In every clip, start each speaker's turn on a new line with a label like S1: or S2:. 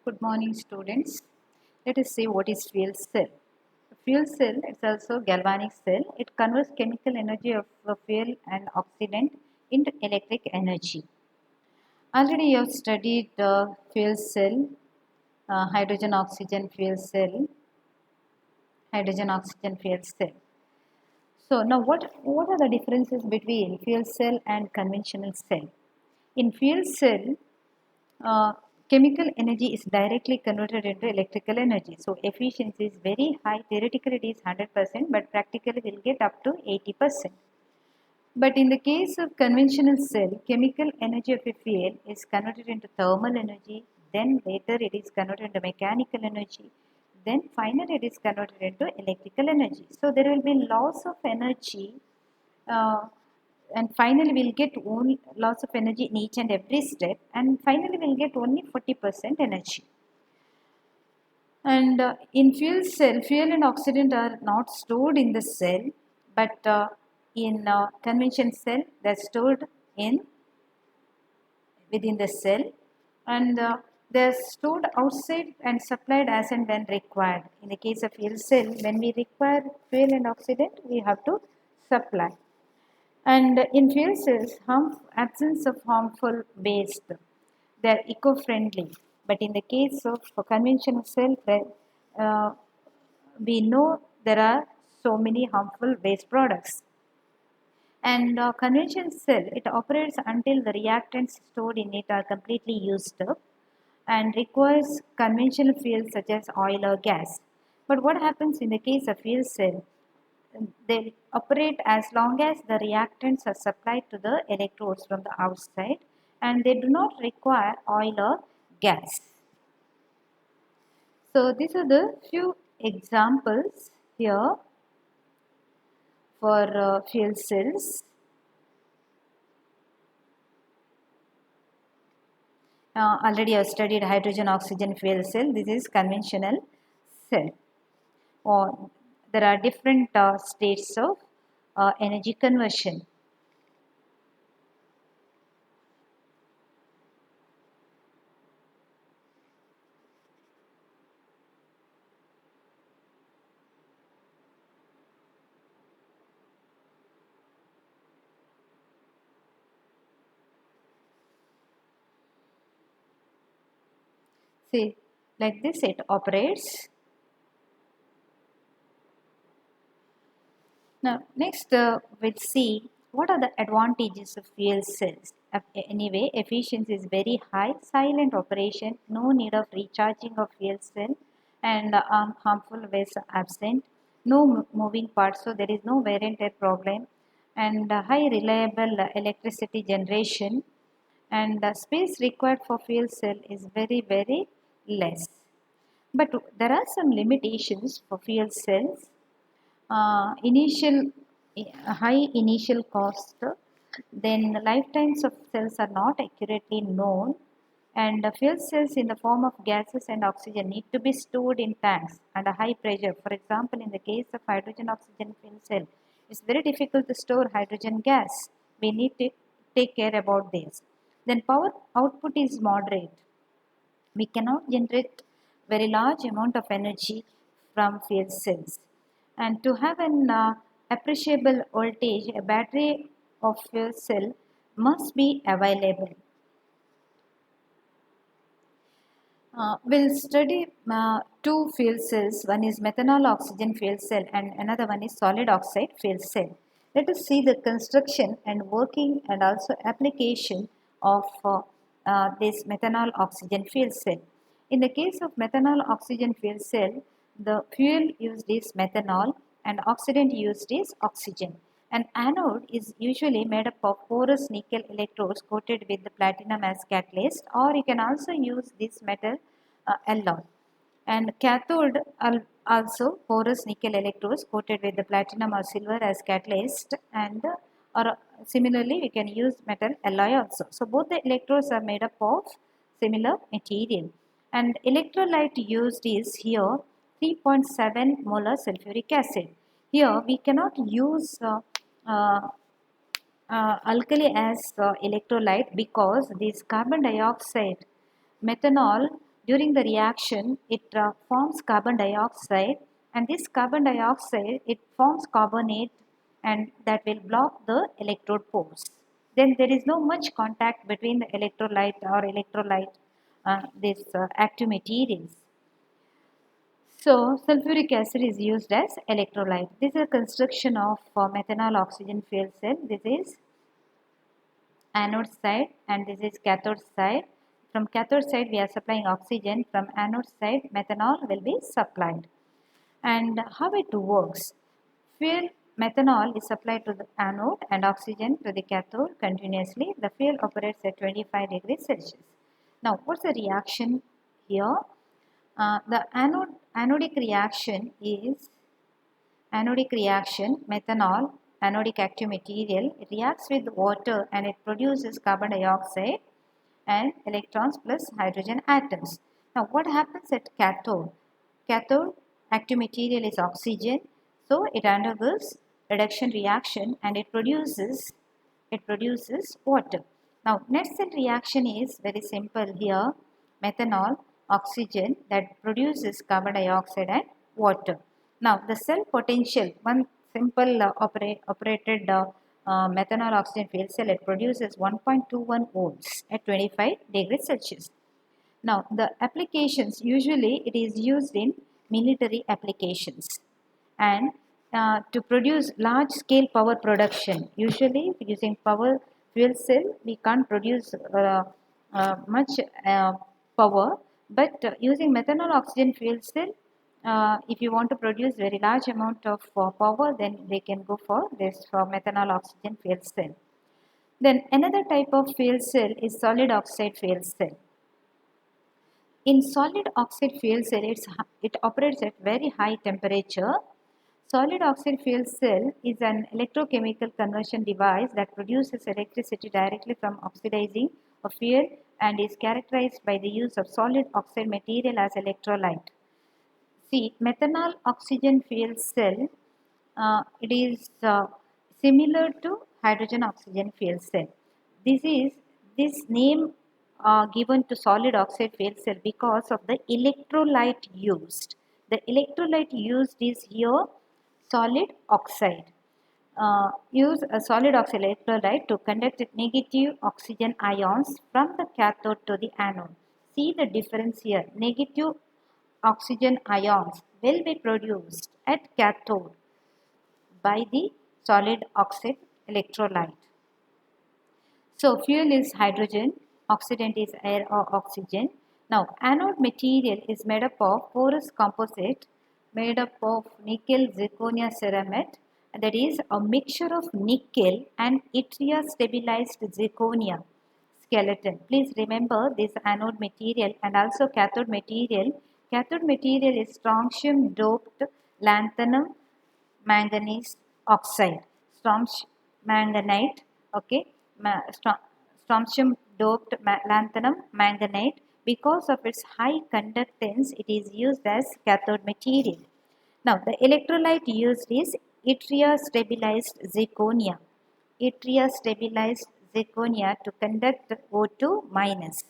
S1: Good morning, students. Let us see what is fuel cell. A fuel cell is also galvanic cell. It converts chemical energy of a fuel and oxidant into electric energy. Already you have studied fuel cell, hydrogen oxygen fuel cell, hydrogen oxygen fuel cell. So now what are the differences between fuel cell and conventional cell? In fuel cell, uh, chemical energy is directly converted into electrical energy. So efficiency is very high. Theoretically it is 100%, but practically will get up to 80%. But in the case of conventional cell, chemical energy of a fuel is converted into thermal energy, then later it is converted into mechanical energy, then finally it is converted into electrical energy. So there will be loss of energy, uh, and finally we'll get only loss of energy in each and every step, and finally we'll get only 40% energy. And in fuel cell, fuel and oxidant are not stored in the cell, but in convention cell, they're stored in within the cell, and they're stored outside and supplied as and when required. In the case of fuel cell, when we require fuel and oxidant, we have to supply. And in fuel cells, absence of harmful waste, they are eco-friendly. But in the case of conventional cell, we know there are so many harmful waste products. And conventional cell, it operates until the reactants stored in it are completely used up and requires conventional fuels such as oil or gas. But what happens in the case of fuel cell? They operate as long as the reactants are supplied to the electrodes from the outside, and they do not require oil or gas. So these are the few examples here for fuel cells. Already I have studied hydrogen oxygen fuel cell. This is conventional cell. Or there are different states of energy conversion. See, like this it operates. Now, next we'll see what are the advantages of fuel cells. Anyway, efficiency is very high, silent operation, no need of recharging of fuel cell, and harmful waste are absent, no moving parts, so there is no wear and tear problem, and high reliable electricity generation, and space required for fuel cell is very less. But there are some limitations for fuel cells. Initial high initial cost, then lifetimes of cells are not accurately known, and fuel cells in the form of gases and oxygen need to be stored in tanks under high pressure. For example, in the case of hydrogen oxygen fuel cell, it's very difficult to store hydrogen gas. We need to take care about this. Then power output is moderate. We cannot generate very large amount of energy from fuel cells. And to have an appreciable voltage, a battery of fuel cell must be available. We'll study two fuel cells. One is methanol oxygen fuel cell and another one is solid oxide fuel cell. Let us see the construction and working and also application of this methanol oxygen fuel cell. In the case of methanol oxygen fuel cell, the fuel used is methanol and oxidant used is oxygen. An anode is usually made up of porous nickel electrodes coated with the platinum as catalyst, or you can also use this metal alloy. And cathode also porous nickel electrodes coated with the platinum or silver as catalyst, and or similarly we can use metal alloy also. So both the electrodes are made up of similar material, and electrolyte used is here 3.7 molar sulfuric acid. Here we cannot use uh, alkali as electrolyte because this carbon dioxide methanol During the reaction, it forms carbon dioxide, and this carbon dioxide, it forms carbonate, and that will block the electrode pores. Then there is no much contact between the these active materials. So sulfuric acid is used as electrolyte. This is a construction of methanol oxygen fuel cell. This is anode side and this is cathode side. From cathode side we are supplying oxygen, from anode side methanol will be supplied. And how it works? Fuel methanol is supplied to the anode and oxygen to the cathode continuously. The fuel operates at 25 degrees Celsius. Now what's the reaction here? The anodic reaction is methanol, anodic active material, it reacts with water and it produces carbon dioxide and electrons plus hydrogen atoms. Now what happens at cathode? Cathode active material is oxygen, so it undergoes reduction reaction and it produces water. Now next cell reaction is very simple here, methanol, oxygen, that produces carbon dioxide and water. Now the cell potential, one simple operated methanol oxygen fuel cell, it produces 1.21 volts at 25 degrees Celsius. Now the applications, usually it is used in military applications and to produce large scale power production. Usually using power fuel cell we can't produce much power, but using methanol oxygen fuel cell, if you want to produce very large amount of power, then they can go for this for methanol oxygen fuel cell. Then another type of fuel cell is solid oxide fuel cell. In solid oxide fuel cell, it operates at very high temperature. Solid oxide fuel cell is an electrochemical conversion device that produces electricity directly from oxidizing a fuel and is characterized by the use of solid oxide material as electrolyte. See, methanol oxygen fuel cell, it is similar to hydrogen oxygen fuel cell. This name given to solid oxide fuel cell because of the electrolyte used. The electrolyte used is here solid oxide. Use a solid oxide electrolyte to conduct negative oxygen ions from the cathode to the anode. See the difference here. Negative oxygen ions will be produced at cathode by the solid oxide electrolyte. So fuel is hydrogen, oxidant is air or oxygen. Now anode material is made up of porous composite made up of nickel zirconia ceramide, that is a mixture of nickel and yttria stabilized zirconia skeleton. Please remember this anode material and also cathode material. Cathode material is strontium doped lanthanum manganese oxide, manganite, okay, strontium doped lanthanum manganite. Because of its high conductance, it is used as cathode material. Now, the electrolyte used is yttria stabilized zirconia. Yttria stabilized zirconia to conduct O2 minus.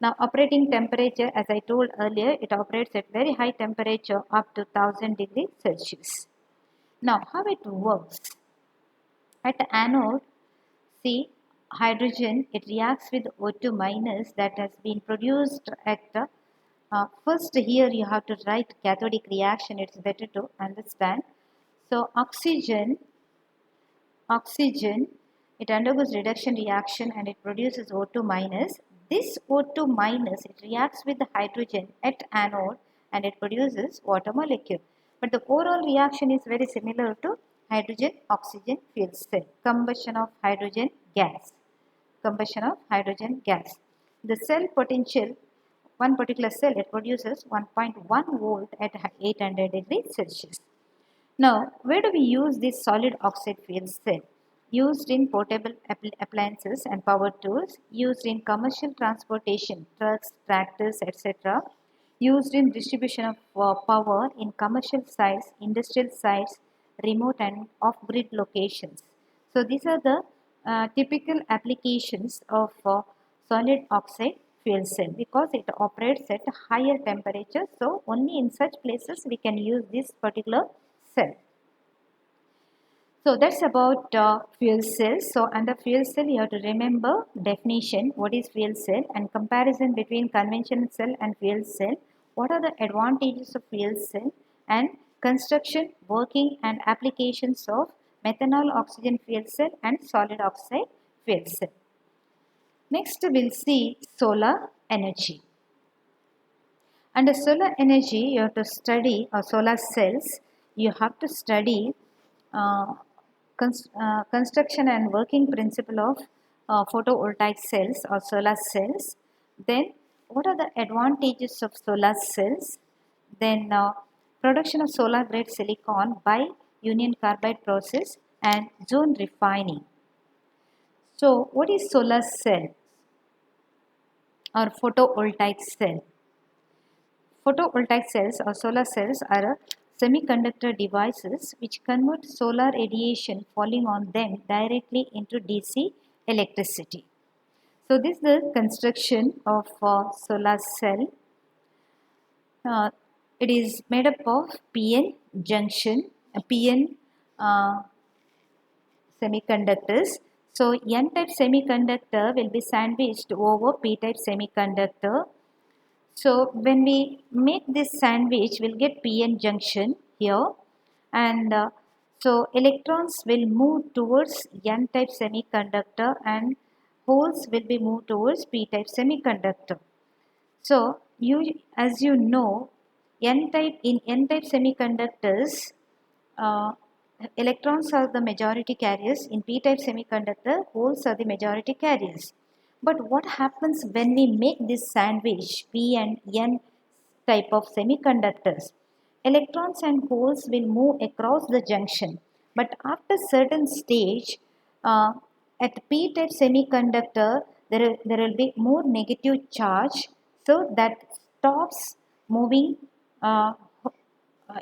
S1: Now, operating temperature, as I told earlier, it operates at very high temperature up to 1000 degrees Celsius. Now, how it works? At the anode, see, hydrogen, it reacts with O2 minus that has been produced at the first here you have to write cathodic reaction, it's better to understand. So oxygen, it undergoes reduction reaction and it produces O2 minus. This O2 minus, it reacts with the hydrogen at anode and it produces water molecule. But the overall reaction is very similar to hydrogen oxygen fuel cell, combustion of hydrogen gas. The cell potential, one particular cell, it produces 1.1 volt at 800 degrees Celsius. Now, where do we use this solid oxide fuel cell? Used in portable appliances and power tools, used in commercial transportation, trucks, tractors, etc. Used in distribution of power in commercial sites, industrial sites, remote and off-grid locations. So these are the typical applications of solid oxide fuel cell because it operates at higher temperature. So only in such places we can use this particular cell. So that's about fuel cells. So under fuel cell you have to remember definition, what is fuel cell, and comparison between conventional cell and fuel cell. What are the advantages of fuel cell, and construction, working and applications of methanol oxygen fuel cell and solid oxide fuel cell. Next we'll see solar energy. Under solar energy you have to study, or solar cells, you have to study uh, construction and working principle of photovoltaic cells or solar cells. Then what are the advantages of solar cells? Then production of solar grade silicon by union carbide process and zone refining. So what is solar cell or photovoltaic cell? Photovoltaic cells or solar cells are semiconductor devices which convert solar radiation falling on them directly into DC electricity. So this is the construction of solar cell. It is made up of PN junction, PN semiconductors. So N-type semiconductor will be sandwiched over P-type semiconductor. So when we make this sandwich, we'll get PN junction here, and so electrons will move towards N-type semiconductor and holes will be moved towards P-type semiconductor. So as you know, in N-type semiconductors, uh, electrons are the majority carriers. In P-type semiconductor, holes are the majority carriers. But what happens when we make this sandwich, P and N type of semiconductors? Electrons and holes will move across the junction. But after certain stage, uh, at P-type semiconductor, there will be more negative charge. So that stops moving,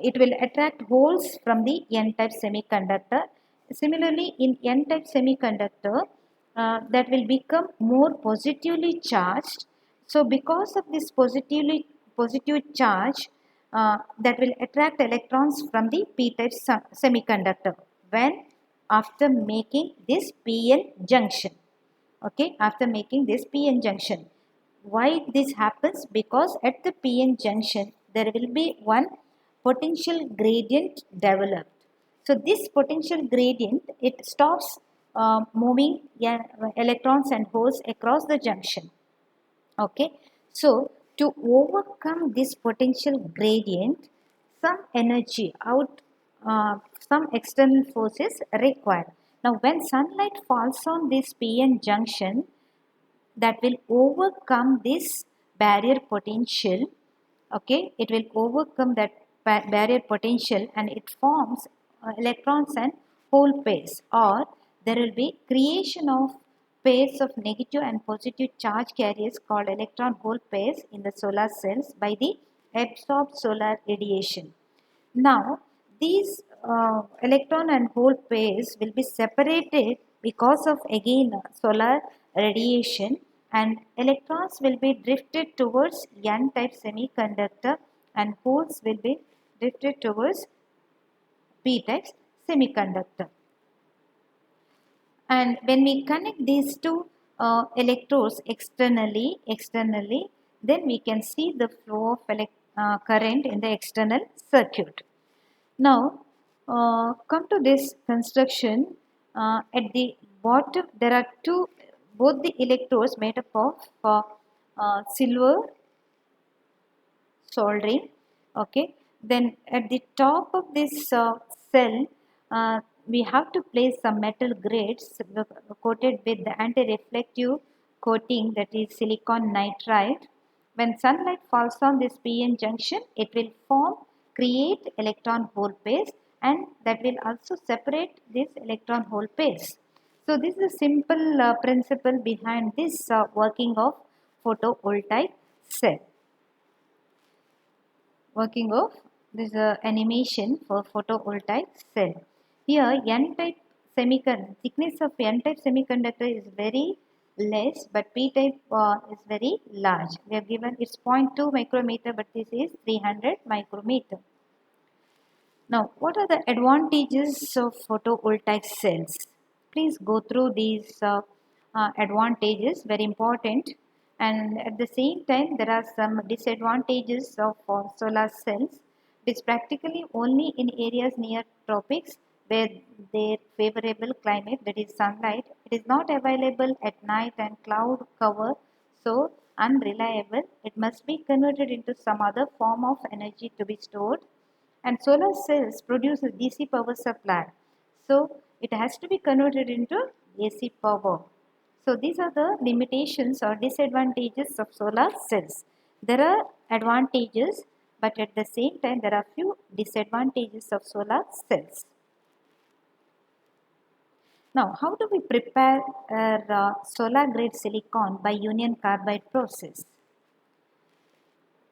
S1: it will attract holes from the N-type semiconductor. Similarly, in N-type semiconductor, that will become more positively charged. So because of this positive charge, that will attract electrons from the P-type semiconductor when after making this PN junction. Okay, after making this PN junction. Why this happens? Because at the PN junction there will be one potential gradient developed. So this potential gradient, it stops moving electrons and holes across the junction. Okay, so to overcome this potential gradient, some energy some external forces required. Now when sunlight falls on this PN junction, that will overcome this barrier potential. Okay, it will overcome that barrier potential and it forms electrons and hole pairs, or there will be creation of pairs of negative and positive charge carriers called electron hole pairs in the solar cells by the absorbed solar radiation. Now these electron and hole pairs will be separated because of again solar radiation, and electrons will be drifted towards N-type semiconductor and holes will be drifted towards P-type semiconductor. And when we connect these two electrodes externally, then we can see the flow of current in the external circuit. Now, come to this construction. At the bottom, there are both the electrodes made up of silver soldering. Okay. Then at the top of this cell, we have to place some metal grades coated with the anti-reflective coating, that is silicon nitride. When sunlight falls on this PN junction, it will create electron hole pairs, and that will also separate this electron hole pairs. So this is a simple principle behind this working of photovoltaic cell. Working of this animation for photovoltaic cell. Here N-type thickness of N-type semiconductor is very less, but p-type is very large. We have given it's 0.2 micrometer, but this is 300 micrometer. Now, what are the advantages of photovoltaic cells? Please go through these advantages, very important. And at the same time, there are some disadvantages of solar cells. It is practically only in areas near tropics where their favorable climate, that is sunlight. It is not available at night and cloud cover, so unreliable. It must be converted into some other form of energy to be stored, and solar cells produce a DC power supply. So it has to be converted into AC power. So these are the limitations or disadvantages of solar cells. There are advantages, but at the same time there are few disadvantages of solar cells. Now, how do we prepare solar grade silicon by union carbide process?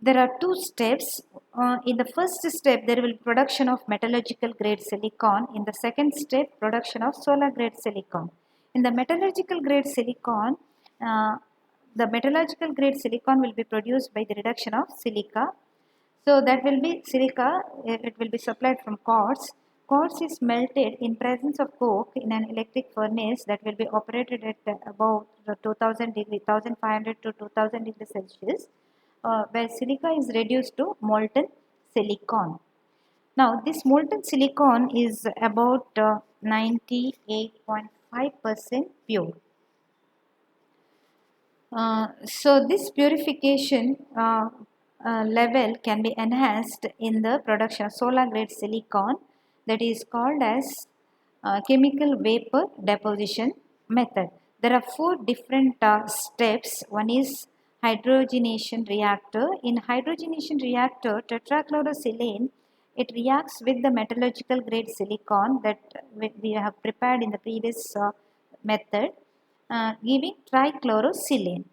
S1: There are two steps. In the first step, there will be production of metallurgical grade silicon. In the second step, production of solar grade silicon. In the metallurgical grade silicon, uh, the metallurgical grade silicon will be produced by the reduction of silica. So that will be silica, it will be supplied from quartz. Quartz is melted in presence of coke in an electric furnace that will be operated at about 2000 degree, 1500 to 2000 degrees Celsius, where silica is reduced to molten silicon. Now, this molten silicon is about 98.5% pure. So this purification level can be enhanced in the production of solar grade silicon, that is called as chemical vapor deposition method. There are four different steps. One is hydrogenation reactor. In hydrogenation reactor, tetrachlorosilane, it reacts with the metallurgical grade silicon that we have prepared in the previous method, giving trichlorosilane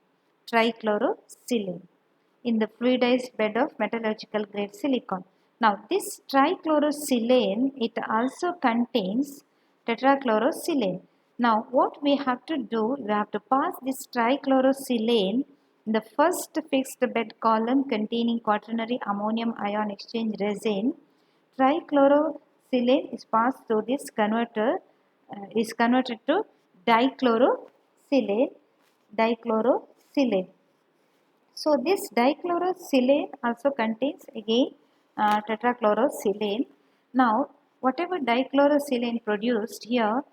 S1: in the fluidized bed of metallurgical grade silicon. Now this trichlorosilane, it also contains tetrachlorosilane. Now what we have to do, we have to pass this trichlorosilane in the first fixed bed column containing quaternary ammonium ion exchange resin. Trichlorosilane is passed through this converter, is converted to dichlorosilane. dichlorosilane. So this dichlorosilane also contains again tetrachlorosilane. Now whatever dichlorosilane produced here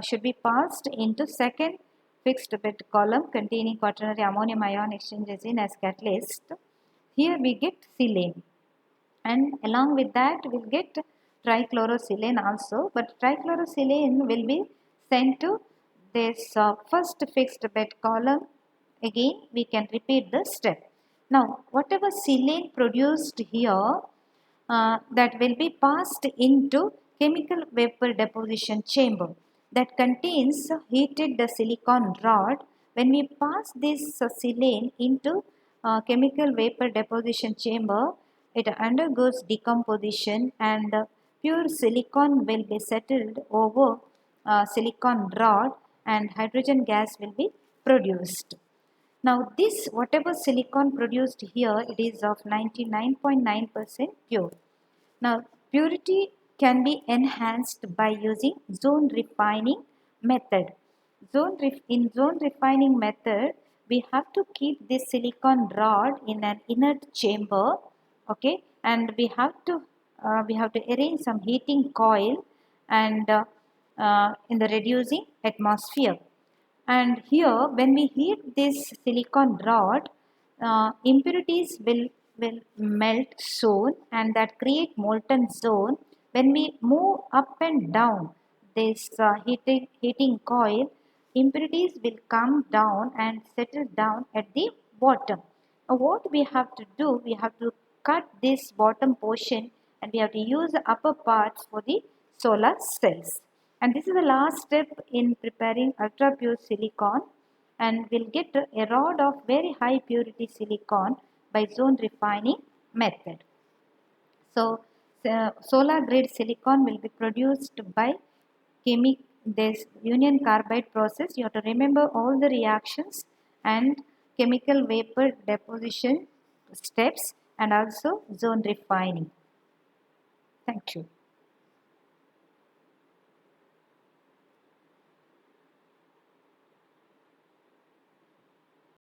S1: should be passed into second fixed bed column containing quaternary ammonium ion exchange resin as catalyst. Here we get silane, and along with that we'll get trichlorosilane also, but trichlorosilane will be sent to this first fixed bed column. Again we can repeat the step. Now whatever silane produced here, that will be passed into chemical vapor deposition chamber that contains heated silicon rod. When we pass this silane into chemical vapor deposition chamber, it undergoes decomposition, and pure silicon will be settled over silicon rod, and hydrogen gas will be produced. Now this whatever silicon produced here, it is of 99.9% pure. Now purity can be enhanced by using zone refining method. In zone refining method, we have to keep this silicon rod in an inert chamber, okay, and we have to arrange some heating coil and in the reducing atmosphere. And here when we heat this silicon rod, impurities will melt soon, and that create molten zone. When we move up and down this heating coil, impurities will come down and settle down at the bottom. Now what we have to do, we have to cut this bottom portion, and we have to use the upper parts for the solar cells. And this is the last step in preparing ultra pure silicon, and we'll get a rod of very high purity silicon by zone refining method. So solar grade silicon will be produced by this union carbide process, you have to remember all the reactions and chemical vapor deposition steps and also zone refining. Thank you.